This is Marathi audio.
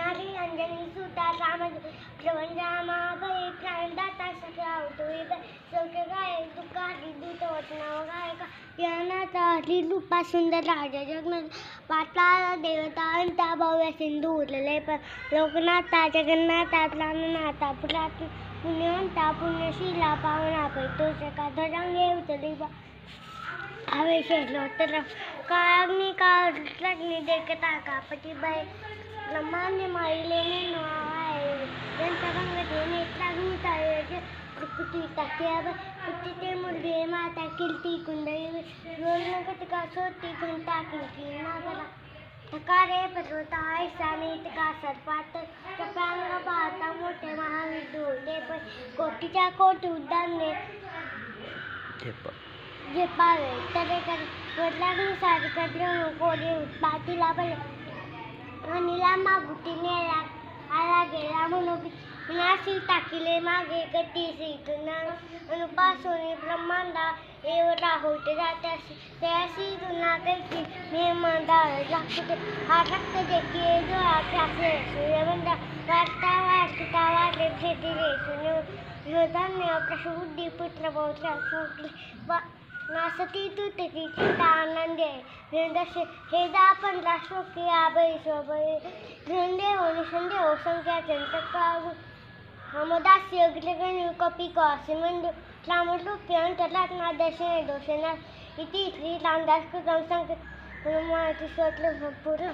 नारी अंजनी सुता प्रवंजामाभये प्राणदाता सखा होतोय सौख्य गाय दुःखाची दूत वचनाव गायका ज्ञानाचा रूपा सुंदर राजा जगन्नाथ पाताळ देवता अंता भव्य सिंधू उरलेले पण लोकनाथा जगन्नाथा प्राणनाथा पुरातन पुण्यवंता पुण्यशीला पावना पैतो सका ध्वजांगे उचली आवेश लोतर काळाग्नी काळाग्नी देखता कापटी बाय ब्रह्मांड माईले आहे त्यांचा गंगते नेत्राग्नी ताळे प्रकृती ताक्याब कुटीते मुलगे माता कीर्ती कुंडई रोलनगतिका सोती घंटा किंकी नागरा थकारे पर्वता ऐसा नीतिका सर्पात कपांग पाहता मोठे महाविदू ते पण कोटीच्या कोटी उद्दामने जे पावे तरे कर वडलाग्नी सारी कद्र कोडी पातीला बल अनिला मागुटीने आला गेला म्हणून विनाशी टाकिले मागे गती सीतून अनुपासोनी ब्रह्मांडा एवढा होते जाते त्याशी तुना करती मेहमानदार लागते हा रक्त देखील जो आकाशे सूर्यबंधा वार्ता वार्ता वाटे शेती रे सुन धन्य प्रशुद्धी पुत्र पौत्र सुखले नासती तू त्याची चिंता आनंद आहे हे दा पण राष्ट्रोकी आबई सोबई झंडे होणे संडे हो संख्या चंतक हमदासी अग्रगण्य कपी कासे मंडू रामरूपी अंतरात ना दर्शने दोषेना इति श्री रामदास कृतं संक हनुमान स्वतंत्र पूर्ण